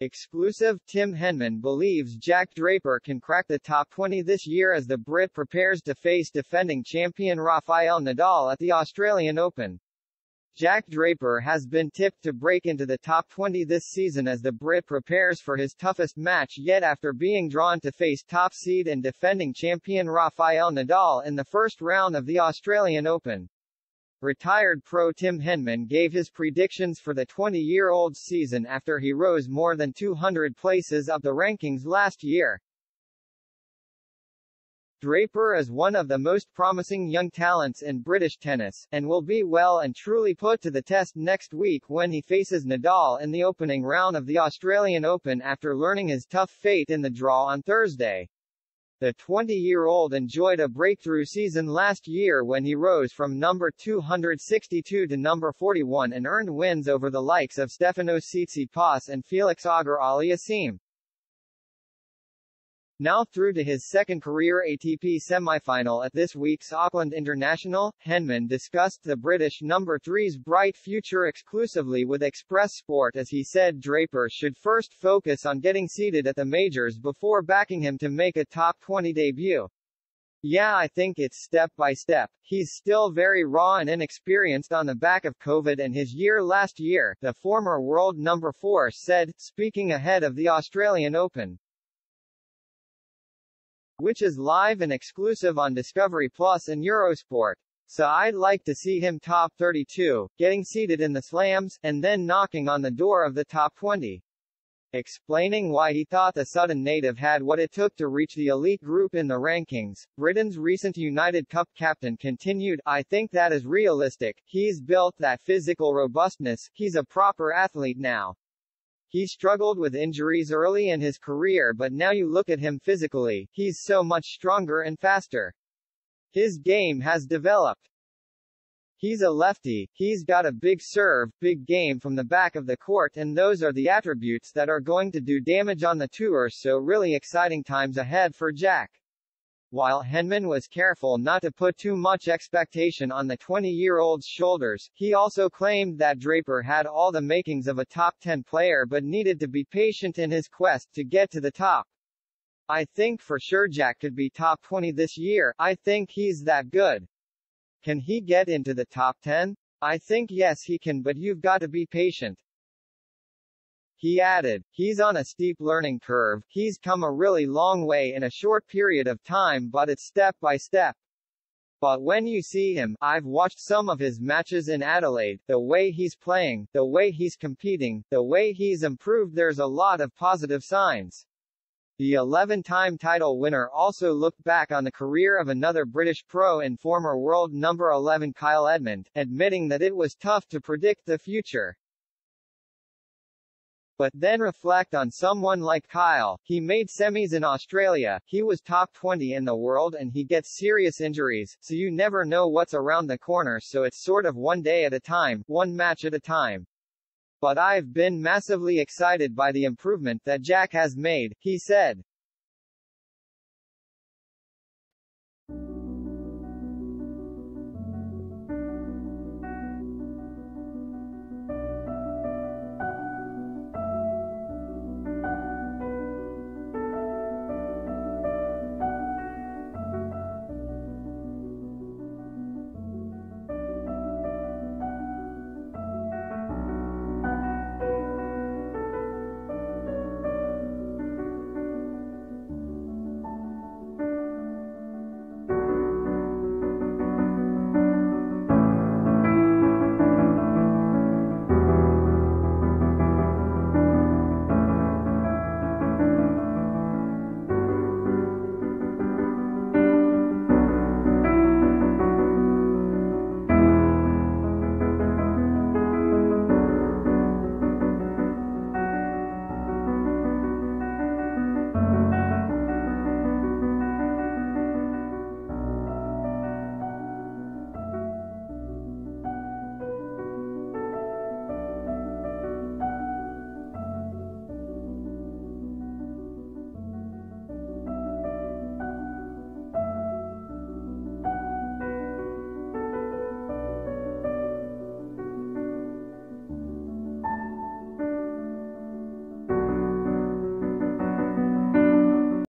Exclusive: Tim Henman believes Jack Draper can crack the top 20 this year as the Brit prepares to face defending champion Rafael Nadal at the Australian Open. Jack Draper has been tipped to break into the top 20 this season as the Brit prepares for his toughest match yet after being drawn to face top seed and defending champion Rafael Nadal in the first round of the Australian Open. Retired pro Tim Henman gave his predictions for the 20-year-old's season after he rose more than 200 places up the rankings last year. Draper is one of the most promising young talents in British tennis, and will be well and truly put to the test next week when he faces Nadal in the opening round of the Australian Open after learning his tough fate in the draw on Thursday. The 20-year-old enjoyed a breakthrough season last year when he rose from number 262 to number 41 and earned wins over the likes of Stefanos Tsitsipas and Felix Auger-Aliassime. Now through to his second career ATP semifinal at this week's Auckland International, Henman discussed the British number 3's bright future exclusively with Express Sport as he said Draper should first focus on getting seeded at the majors before backing him to make a top 20 debut. Yeah, I think it's step by step. He's still very raw and inexperienced on the back of COVID and his year last year, the former world number 4 said, speaking ahead of the Australian Open, which is live and exclusive on Discovery Plus and Eurosport. So I'd like to see him top 32, getting seated in the slams, and then knocking on the door of the top 20. Explaining why he thought the Sudden native had what it took to reach the elite group in the rankings, Britain's recent United Cup captain continued, I think that is realistic, he's built that physical robustness, he's a proper athlete now. He struggled with injuries early in his career but now you look at him physically, he's so much stronger and faster. His game has developed. He's a lefty, he's got a big serve, big game from the back of the court and those are the attributes that are going to do damage on the tour so really exciting times ahead for Jack. While Henman was careful not to put too much expectation on the 20-year-old's shoulders, he also claimed that Draper had all the makings of a top 10 player but needed to be patient in his quest to get to the top. I think for sure Jack could be top 20 this year, I think he's that good. Can he get into the top 10? I think yes he can but you've got to be patient. He added, he's on a steep learning curve, he's come a really long way in a short period of time but it's step by step. But when you see him, I've watched some of his matches in Adelaide, the way he's playing, the way he's competing, the way he's improved there's a lot of positive signs. The 11-time title winner also looked back on the career of another British pro and former world number 11 Kyle Edmund, admitting that it was tough to predict the future. But then reflect on someone like Kyle, he made semis in Australia, he was top 20 in the world and he gets serious injuries, so you never know what's around the corner so it's sort of one day at a time, one match at a time. But I've been massively excited by the improvement that Jack has made, he said.